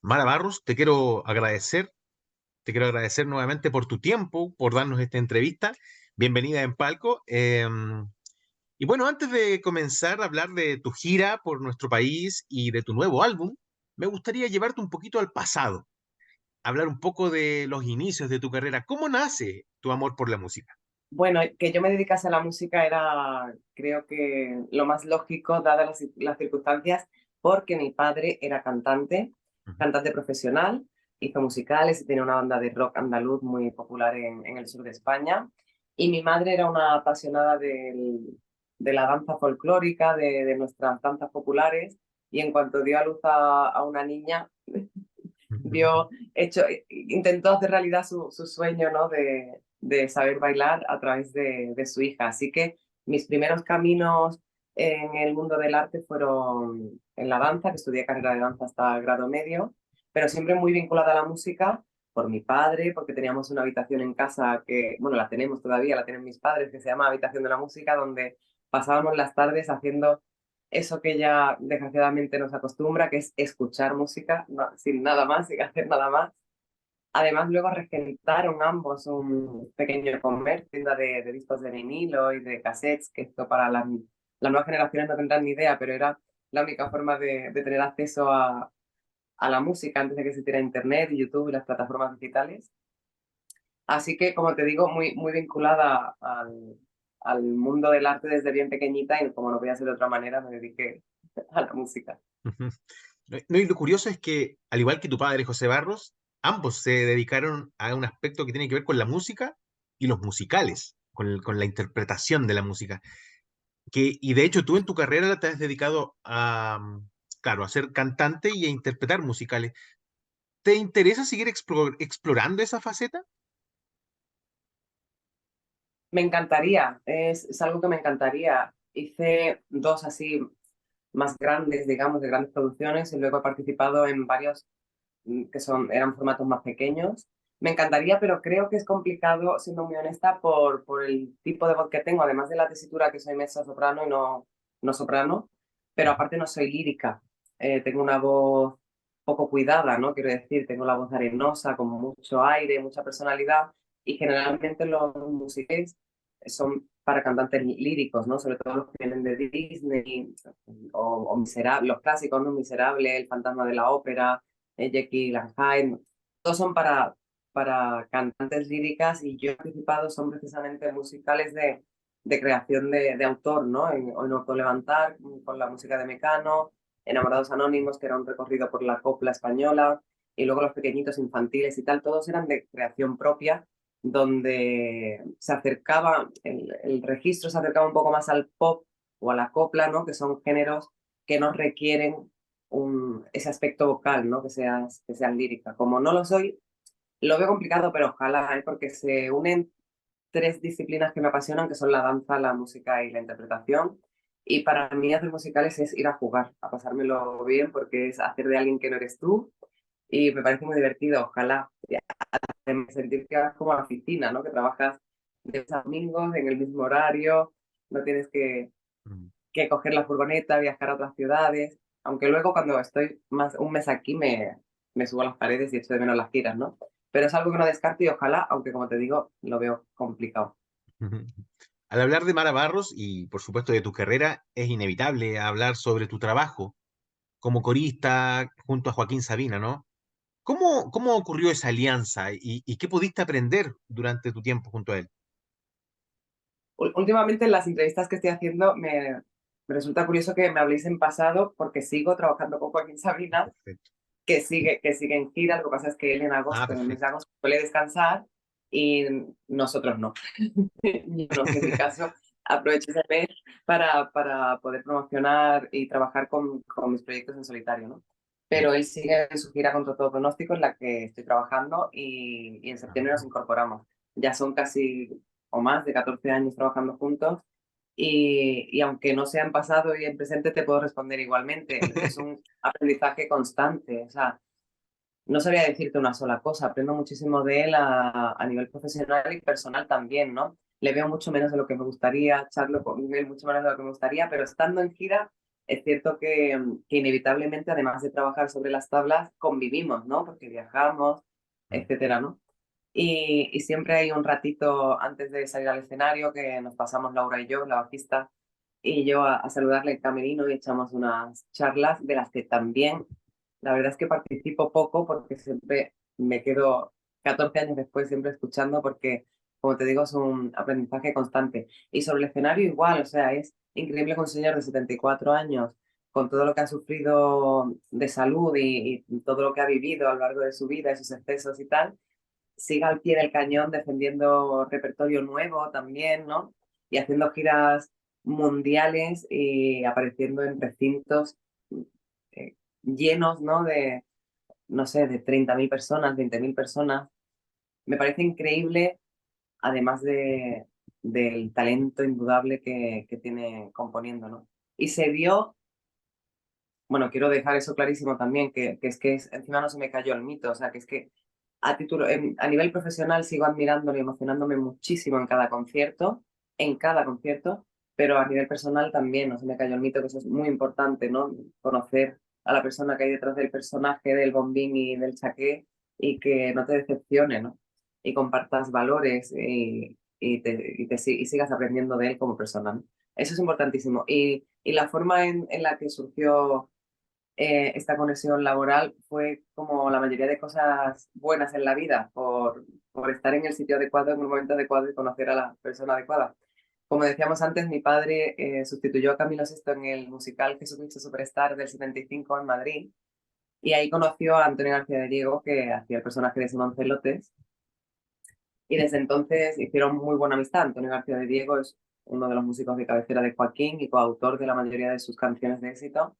Mara Barros, te quiero agradecer nuevamente por tu tiempo, por darnos esta entrevista. Bienvenida en Palco. Y bueno, antes de comenzar a hablar de tu gira por nuestro país y de tu nuevo álbum, me gustaría llevarte un poquito al pasado, hablar un poco de los inicios de tu carrera. ¿Cómo nace tu amor por la música? Bueno, que yo me dedicase a la música era, creo que lo más lógico, dadas las circunstancias, porque mi padre era cantante, Ujú. cantante profesional, hizo musicales y tenía una banda de rock andaluz muy popular en el sur de España. Y mi madre era una apasionada de la danza folclórica, de nuestras danzas populares, y en cuanto dio a luz a una niña, intentó hacer realidad su sueño, ¿no? De saber bailar a través de su hija. Así que mis primeros caminos en el mundo del arte fueron en la danza, que estudié carrera de danza hasta grado medio, pero siempre muy vinculada a la música por mi padre, porque teníamos una habitación en casa que, bueno, la tenemos todavía, la tienen mis padres, que se llama Habitación de la Música, donde pasábamos las tardes haciendo eso que ya desgraciadamente nos acostumbra, que es escuchar música sin nada más, sin hacer nada más. Además, luego regentaron ambos un pequeño comercio, tienda de discos de vinilo y de cassettes, que esto para las nuevas generaciones no tendrán ni idea, pero era la única forma de tener acceso a la música antes de que existiera Internet y YouTube y las plataformas digitales. Así que, como te digo, muy vinculada al mundo del arte desde bien pequeñita y como no podía ser de otra manera, me dediqué a la música. Ujú. No, y lo curioso es que, al igual que tu padre, José Barros, ambos se dedicaron a un aspecto que tiene que ver con la música y los musicales, con la interpretación de la música. Y de hecho tú en tu carrera te has dedicado a, claro, a ser cantante y a interpretar musicales. ¿Te interesa seguir explorando esa faceta? Me encantaría, es algo que me encantaría. Hice dos así más grandes, digamos, de grandes producciones y luego he participado en varios eran formatos más pequeños. Me encantaría, pero creo que es complicado, siendo muy honesta, por el tipo de voz que tengo, además de la tesitura que soy mezzo soprano y no soprano, pero Ujú. aparte no soy lírica. Tengo una voz poco cuidada, ¿no? Quiero decir, tengo la voz arenosa, con mucho aire, mucha personalidad, y generalmente los musicales son para cantantes líricos, ¿no? Sobre todo los que vienen de Disney o los clásicos, ¿no? Miserable, El fantasma de la ópera, Jekyll and Hyde, todos son para cantantes líricas y yo he participado son precisamente musicales de creación de autor, ¿no? En Orto Levantar, con la música de Mecano, Enamorados Anónimos, que era un recorrido por la copla española, y luego los pequeñitos infantiles y tal, todos eran de creación propia, donde se acercaba, el registro se acercaba un poco más al pop o a la copla, ¿no? Que son géneros que no requieren ese aspecto vocal, ¿no? Que sean lírica. Como no lo soy, lo veo complicado, pero ojalá, ¿eh? Porque se unen tres disciplinas que me apasionan, que son la danza, la música y la interpretación. Y para mí hacer musicales es ir a jugar, a pasármelo bien, porque es hacer de alguien que no eres tú. Y me parece muy divertido, ojalá. Sentir que vas como a la oficina, ¿no? Que trabajas de los domingos en el mismo horario, no tienes Mm. que coger la furgoneta, viajar a otras ciudades, aunque luego cuando estoy más un mes aquí me subo a las paredes y echo de menos las giras, ¿no? Pero es algo que no descarto y ojalá, aunque como te digo, lo veo complicado. Ujú. Al hablar de Mara Barros y por supuesto de tu carrera, es inevitable hablar sobre tu trabajo como corista junto a Joaquín Sabina, ¿no? ¿Cómo ocurrió esa alianza y qué pudiste aprender durante tu tiempo junto a él? Últimamente en las entrevistas que estoy haciendo me resulta curioso que me habléis en pasado porque sigo trabajando con Joaquín Sabina, Perfecto. que sigue en gira. Lo que pasa es que él en Ah, agosto, en el mes de perfecto. agosto, suele descansar y nosotros no. Yo no, en mi caso, aprovecho ese mes para poder promocionar y trabajar con mis proyectos en solitario, ¿no? Mm. Pero él sigue en su gira contra todo pronóstico, en la que estoy trabajando y en septiembre nos Ah, incorporamos. Ya son casi o más de 14 años trabajando juntos y aunque no sea en pasado y en presente, te puedo responder igualmente. Es un aprendizaje constante, o sea, no sabría decirte una sola cosa, aprendo muchísimo de él a nivel profesional y personal también, ¿no? Le veo mucho menos de lo que me gustaría, charlo con él mucho menos de lo que me gustaría, pero estando en gira es cierto que inevitablemente, además de trabajar sobre las tablas, convivimos, ¿no? Porque viajamos, etcétera, ¿no? Y siempre hay un ratito antes de salir al escenario que nos pasamos Laura y yo, la bajista, y yo a saludarle el camerino y echamos unas charlas de las que también, la verdad es que participo poco porque siempre me quedo 14 años después siempre escuchando porque, como te digo, es un aprendizaje constante. Y sobre el escenario igual, o sea, es increíble que un señor de 74 años, con todo lo que ha sufrido de salud y todo lo que ha vivido a lo largo de su vida, esos excesos y tal, siga al pie del cañón defendiendo repertorio nuevo también, ¿no? Y haciendo giras mundiales y apareciendo en recintos llenos, ¿no? De, no sé, de 30.000 personas, 20.000 personas. Me parece increíble, además del talento indudable que tiene componiendo, ¿no? Y se dio, bueno, quiero dejar eso clarísimo también, encima no se me cayó el mito, o sea, que es que a nivel profesional sigo admirándolo y emocionándome muchísimo en cada concierto, pero a nivel personal también, no se me cayó el mito, que eso es muy importante, ¿no? Conocer a la persona que hay detrás del personaje, del bombín y del chaqué, y que no te decepcione, ¿no? Y compartas valores y sigas aprendiendo de él como persona, ¿no? Eso es importantísimo. Y la forma en la que surgió esta conexión laboral fue como la mayoría de cosas buenas en la vida, por estar en el sitio adecuado, en el momento adecuado y conocer a la persona adecuada. Como decíamos antes, mi padre sustituyó a Camilo Sesto en el musical Jesucristo Superstar del 75 en Madrid y ahí conoció a Antonio García de Diego, que hacía el personaje de Simón Celotes, y desde entonces hicieron muy buena amistad. Antonio García de Diego es uno de los músicos de cabecera de Joaquín y coautor de la mayoría de sus canciones de éxito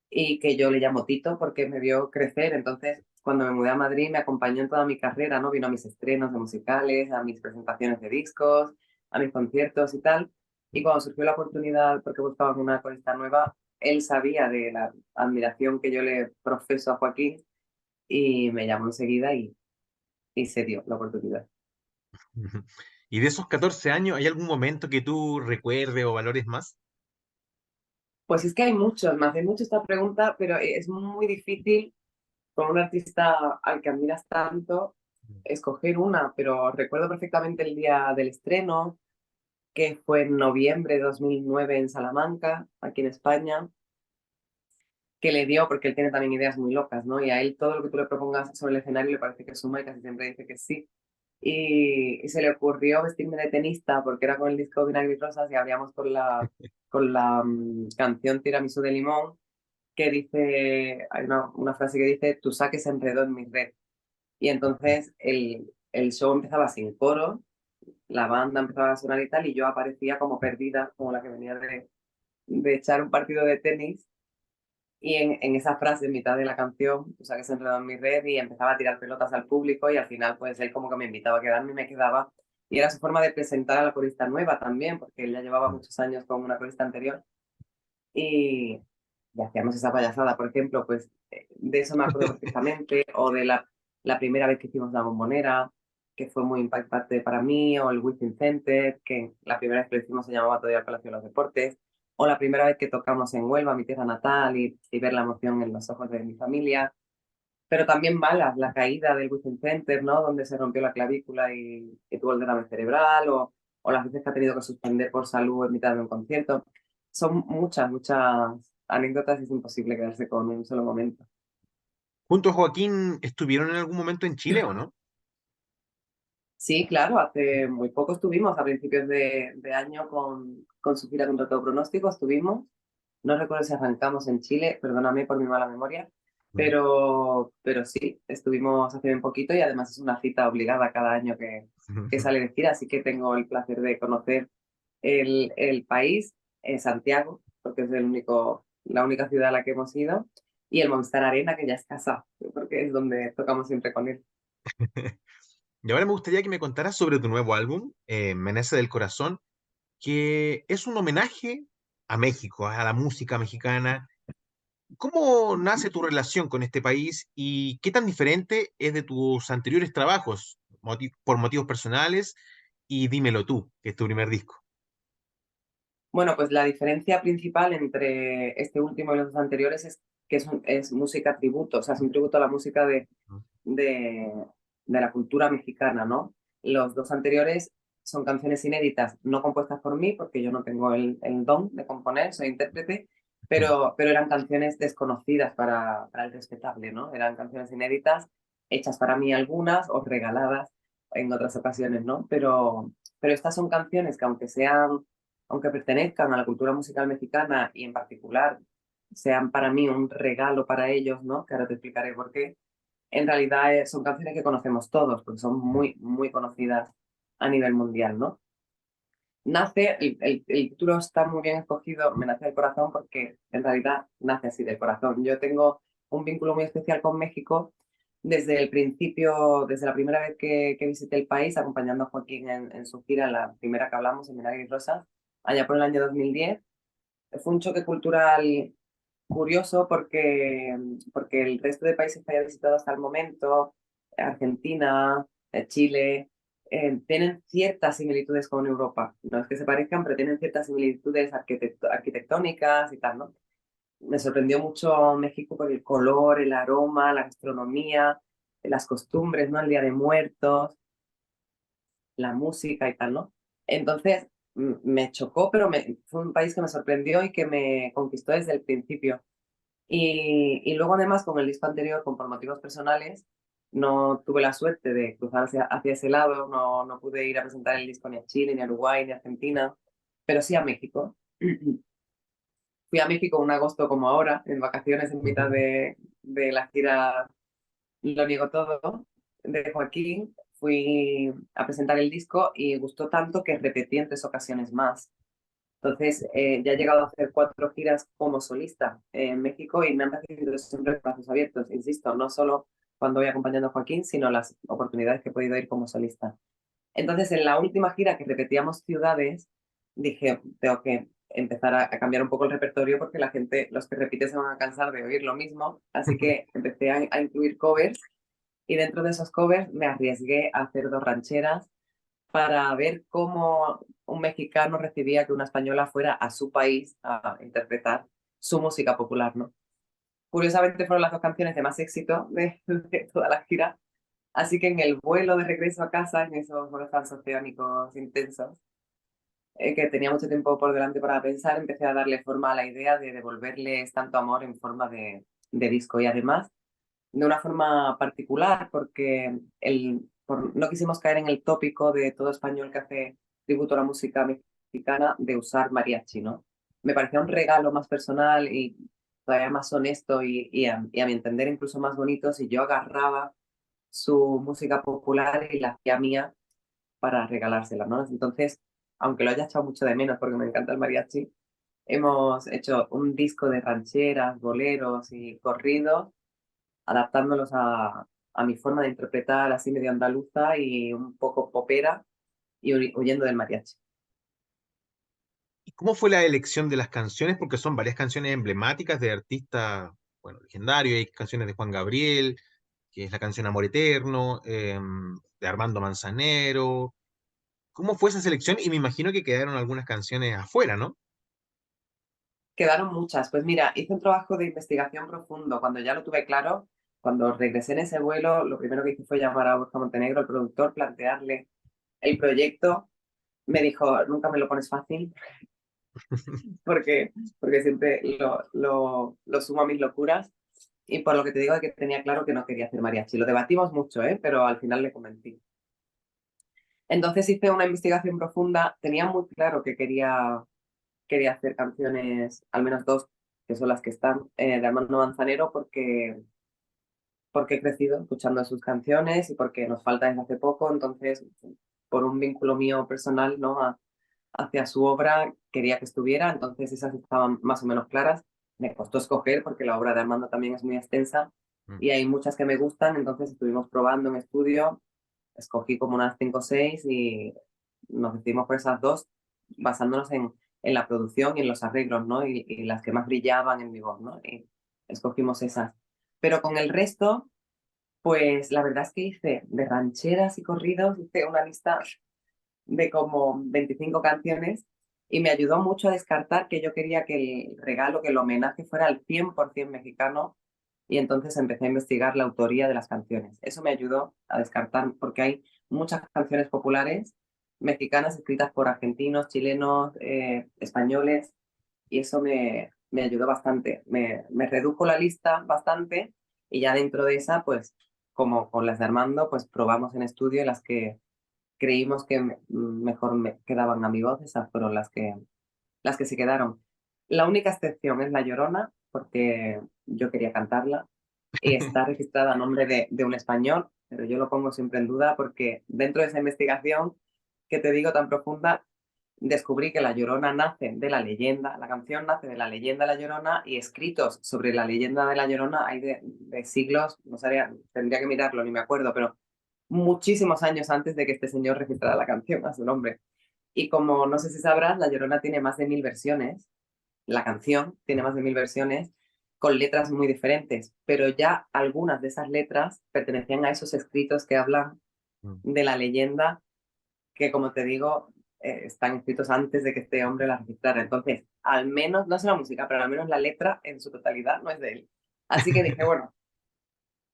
y que yo le llamo Tito porque me vio crecer. Entonces, cuando me mudé a Madrid, me acompañó en toda mi carrera, ¿no? Vino a mis estrenos de musicales, a mis presentaciones de discos, a mis conciertos y tal. Y cuando surgió la oportunidad, porque buscaban una corista nueva, él sabía de la admiración que yo le profeso a Joaquín y me llamó enseguida y se dio la oportunidad. Y de esos 14 años, ¿hay algún momento que tú recuerdes o valores más? Pues es que hay muchos, me hacen mucho esta pregunta, pero es muy difícil con un artista al que admiras tanto, escoger una, pero recuerdo perfectamente el día del estreno, que fue en noviembre de 2009 en Salamanca, aquí en España, que le dio, porque él tiene también ideas muy locas, ¿no? Y a él todo lo que tú le propongas sobre el escenario le parece que suma y casi siempre dice que sí. Y se le ocurrió vestirme de tenista porque era con el disco Vinagre y Rosas y abríamos con la canción Tiramisú de Limón, que dice, hay una frase que dice, tu saque se enredó en mi red. Y entonces el show empezaba sin coro, la banda empezaba a sonar y tal, y yo aparecía como perdida, como la que venía de echar un partido de tenis. Y en esa frase, en mitad de la canción, o sea, que se enredó en mi red y empezaba a tirar pelotas al público y al final, pues él como que me invitaba a quedarme y me quedaba. Y era su forma de presentar a la corista nueva también, porque él ya llevaba muchos años con una corista anterior. Y, y hacíamos esa payasada, por ejemplo, pues de eso me acuerdo perfectamente, o de la primera vez que hicimos la bombonera, que fue muy impactante para mí, o el Wizzing Center, que la primera vez que lo hicimos se llamaba todavía el Palacio de los Deportes, o la primera vez que tocamos en Huelva, mi tierra natal, y ver la emoción en los ojos de mi familia, pero también malas, la caída del Wizzing Center, ¿no? Donde se rompió la clavícula y tuvo el derrame cerebral, o las veces que ha tenido que suspender por salud en mitad de un concierto. Son muchas, muchas anécdotas y es imposible quedarse con un solo momento. ¿Junto a Joaquín estuvieron en algún momento en Chile o no? Sí, claro, hace muy poco estuvimos, a principios de año, con su gira contra todo pronóstico, estuvimos. No recuerdo si arrancamos en Chile, perdóname por mi mala memoria, pero sí, estuvimos hace bien poquito y además es una cita obligada cada año que sale de gira, así que tengo el placer de conocer el país, Santiago, porque es la única ciudad a la que hemos ido, y el Movistar Arena, que ya es casa, porque es donde tocamos siempre con él. Y ahora me gustaría que me contaras sobre tu nuevo álbum, Me nace del corazón, que es un homenaje a México, a la música mexicana. ¿Cómo nace tu relación con este país y qué tan diferente es de tus anteriores trabajos, por motivos personales? Y Dímelo tú, que es tu primer disco. Bueno, pues la diferencia principal entre este último y los dos anteriores es que es música tributo, o sea, es un tributo a la música de, de la cultura mexicana, ¿no? Los dos anteriores son canciones inéditas, no compuestas por mí, porque yo no tengo el don de componer, soy intérprete, pero eran canciones desconocidas para el respetable, ¿no? Eran canciones inéditas, hechas para mí algunas o regaladas en otras ocasiones, ¿no? Pero estas son canciones que aunque pertenezcan a la cultura musical mexicana y en particular sean para mí un regalo para ellos, ¿no? Que ahora te explicaré por qué. En realidad son canciones que conocemos todos, porque son muy, muy conocidas a nivel mundial, ¿no? El título está muy bien escogido, me nace del corazón, porque en realidad nace así del corazón. Yo tengo un vínculo muy especial con México desde el principio, desde la primera vez que visité el país, acompañando a Joaquín en su gira, la primera que hablamos, en Milagros y Rosas, allá por el año 2010. Fue un choque cultural curioso porque el resto de países que había visitado hasta el momento, Argentina, Chile, tienen ciertas similitudes con Europa. No es que se parezcan, pero tienen ciertas similitudes arquitectónicas y tal, ¿no? Me sorprendió mucho México por el color, el aroma, la gastronomía, las costumbres, ¿no? El Día de Muertos, la música y tal, ¿no? Entonces, me chocó, pero fue un país que me sorprendió y que me conquistó desde el principio. Y luego además con el disco anterior, por motivos personales, no tuve la suerte de cruzar hacia ese lado, no pude ir a presentar el disco ni a Chile, ni a Uruguay, ni a Argentina, pero sí a México. Fui a México un agosto como ahora, en vacaciones en mitad de la gira Lo Niego Todo de Joaquín. Fui a presentar el disco y gustó tanto que repetí en 3 ocasiones más. Entonces, ya he llegado a hacer 4 giras como solista en México y me han recibido siempre los brazos abiertos, insisto, no solo cuando voy acompañando a Joaquín, sino las oportunidades que he podido ir como solista. Entonces, en la última gira que repetíamos ciudades, dije, tengo que empezar a cambiar un poco el repertorio porque la gente, los que repiten se van a cansar de oír lo mismo, así que empecé a incluir covers y dentro de esos covers me arriesgué a hacer 2 rancheras para ver cómo un mexicano recibía que una española fuera a su país a interpretar su música popular, ¿no? Curiosamente fueron las 2 canciones de más éxito de toda la gira, así que en el vuelo de regreso a casa, en esos vuelos transoceánicos intensos, que tenía mucho tiempo por delante para pensar, empecé a darle forma a la idea de devolverles tanto amor en forma de disco y además de una forma particular, porque no quisimos caer en el tópico de todo español que hace tributo a la música mexicana de usar mariachi, ¿no? Me parecía un regalo más personal y todavía más honesto y a mi entender incluso más bonito si yo agarraba su música popular y la hacía mía para regalársela, ¿no? Entonces, aunque lo haya echado mucho de menos porque me encanta el mariachi, hemos hecho un disco de rancheras, boleros y corridos adaptándolos a mi forma de interpretar así medio andaluza y un poco popera y huyendo del mariachi. ¿Y cómo fue la elección de las canciones? Porque son varias canciones emblemáticas de artistas, bueno, legendarios. Hay canciones de Juan Gabriel, que es la canción Amor Eterno, de Armando Manzanero. ¿Cómo fue esa selección? Y me imagino que quedaron algunas canciones afuera, ¿no? Quedaron muchas. Pues mira, hice un trabajo de investigación profundo. Cuando ya lo tuve claro, cuando regresé en ese vuelo, lo primero que hice fue llamar a Borja Montenegro, el productor, plantearle el proyecto. Me dijo, nunca me lo pones fácil, porque, porque siempre lo sumo a mis locuras. Y por lo que te digo, de que tenía claro que no quería hacer mariachi. Lo debatimos mucho, ¿eh? Pero al final le convencí. Entonces hice una investigación profunda, tenía muy claro que quería hacer canciones, al menos 2, que son las que están, de Armando Manzanero, porque he crecido escuchando sus canciones y porque nos falta desde hace poco, entonces por un vínculo mío personal, ¿no? Hacia su obra quería que estuviera, entonces esas estaban más o menos claras. Me costó escoger porque la obra de Armando también es muy extensa Mm. y hay muchas que me gustan, entonces estuvimos probando en estudio, escogí como unas 5 o 6 y nos decidimos por esas 2 basándonos en la producción y en los arreglos, ¿no? Y las que más brillaban en mi voz, ¿no? Y escogimos esas. Pero con el resto, pues la verdad es que hice de rancheras y corridos, hice una lista de como 25 canciones Y me ayudó mucho a descartar que yo quería que el regalo, que el homenaje fuera al 100% mexicano, y entonces empecé a investigar la autoría de las canciones. Eso me ayudó a descartar, porque hay muchas canciones populares mexicanas escritas por argentinos, chilenos, españoles, y eso me ayudó bastante. Me redujo la lista bastante, y ya dentro de esa, pues como con las de Armando, pues probamos en estudio las que creímos que mejor me quedaban a mi voz, esas fueron las que se quedaron. La única excepción es La Llorona, porque yo quería cantarla y está registrada a nombre de un español, pero yo lo pongo siempre en duda porque dentro de esa investigación que te digo tan profunda, descubrí que La Llorona nace de la leyenda, la canción nace de la leyenda de La Llorona, y escritos sobre la leyenda de La Llorona hay de siglos, no sabría, tendría que mirarlo, ni me acuerdo, pero muchísimos años antes de que este señor registrara la canción a su nombre. Y como no sé si sabrás, La Llorona tiene más de 1000 versiones, la canción tiene más de 1000 versiones, con letras muy diferentes, pero ya algunas de esas letras pertenecían a esos escritos que hablan Mm. de la leyenda, que como te digo, están escritos antes de que este hombre la registrara. Entonces, al menos, no es la música, pero al menos la letra en su totalidad no es de él. Así que dije, bueno,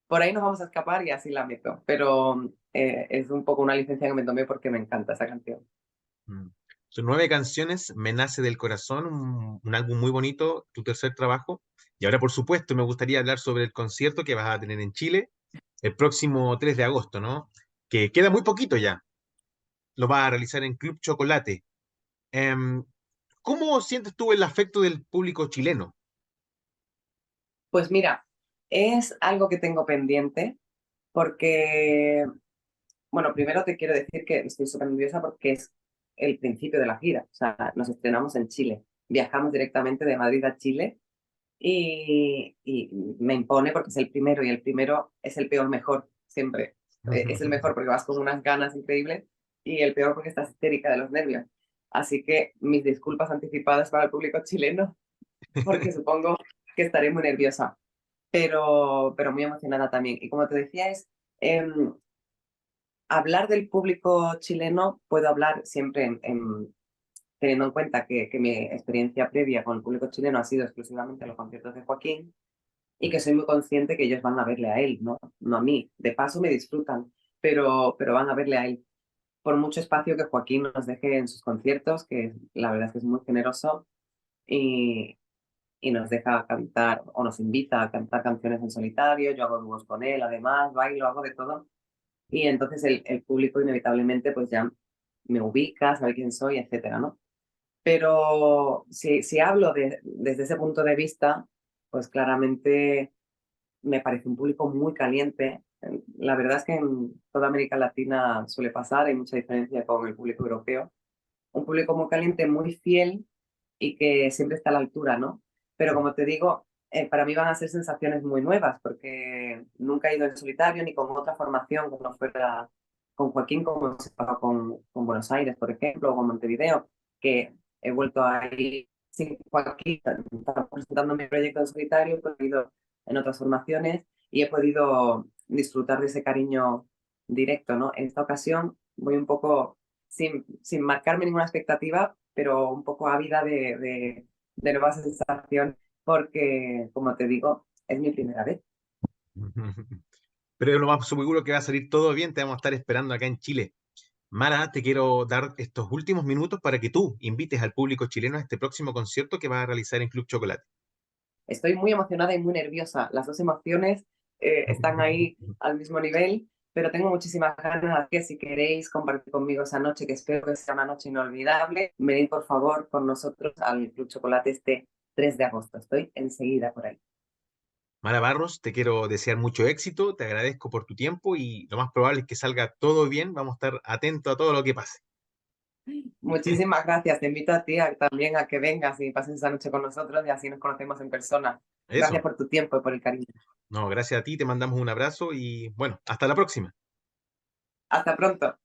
por ahí nos vamos a escapar y así la meto. Pero es un poco una licencia que me tomé porque me encanta esa canción. Mm. Son 9 canciones, Me nace del corazón, un álbum muy bonito, tu tercer trabajo. Y ahora, por supuesto, me gustaría hablar sobre el concierto que vas a tener en Chile el próximo 3 de agosto, ¿no? Que queda muy poquito ya. Lo vas a realizar en Club Chocolate. Em, ¿Cómo sientes tú el afecto del público chileno? Pues mira, es algo que tengo pendiente porque, bueno, primero te quiero decir que estoy súper nerviosa porque es el principio de la gira. O sea, nos estrenamos en Chile. Viajamos directamente de Madrid a Chile y me impone porque es el primero, y el primero es el peor mejor, siempre. Es el mejor porque vas con unas ganas increíbles, y el peor porque estás histérica de los nervios. Así que mis disculpas anticipadas para el público chileno porque supongo que estaré muy nerviosa, pero muy emocionada también. Y como te decía, hablar del público chileno, puedo hablar siempre teniendo en cuenta que mi experiencia previa con el público chileno ha sido exclusivamente los conciertos de Joaquín, y que soy muy consciente que ellos van a verle a él, no a mí. De paso me disfrutan, pero van a verle a él. Por mucho espacio que Joaquín nos deje en sus conciertos, que la verdad es que es muy generoso, y, y nos deja cantar o nos invita a cantar canciones en solitario. Yo hago dúos con él, además, bailo, hago de todo. Y entonces el público inevitablemente pues ya me ubica, sabe quién soy, etcétera, ¿no? Pero si hablo desde ese punto de vista, pues claramente me parece un público muy caliente. La verdad es que en toda América Latina suele pasar, hay mucha diferencia con el público europeo. Un público muy caliente, muy fiel, y que siempre está a la altura, ¿no? Pero como te digo, para mí van a ser sensaciones muy nuevas porque nunca he ido en solitario ni con otra formación que no fuera con Joaquín, como se pasó con Buenos Aires, por ejemplo, o con Montevideo, que he vuelto a ir sin Joaquín, estaba presentando mi proyecto en solitario, pues he ido en otras formaciones y he podido disfrutar de ese cariño directo, ¿no? En esta ocasión voy un poco sin marcarme ninguna expectativa, pero un poco ávida de nuevas sensaciones, porque, como te digo, es mi primera vez. Pero lo más seguro que va a salir todo bien, te vamos a estar esperando acá en Chile. Mara, te quiero dar estos últimos minutos para que tú invites al público chileno a este próximo concierto que vas a realizar en Club Chocolate. Estoy muy emocionada y muy nerviosa. Las dos emociones están ahí al mismo nivel, pero tengo muchísimas ganas que si queréis compartir conmigo esa noche, que espero que sea una noche inolvidable, venid por favor con nosotros al Club Chocolate este 3 de agosto. Estoy enseguida por ahí. Mara Barros, te quiero desear mucho éxito, te agradezco por tu tiempo y lo más probable es que salga todo bien. Vamos a estar atentos a todo lo que pase. Muchísimas gracias. Te invito a ti también a que vengas y pases esa noche con nosotros, y así nos conocemos en persona. Gracias Eso. por tu tiempo y por el cariño. No, gracias a ti, te mandamos un abrazo y bueno, hasta la próxima. Hasta pronto.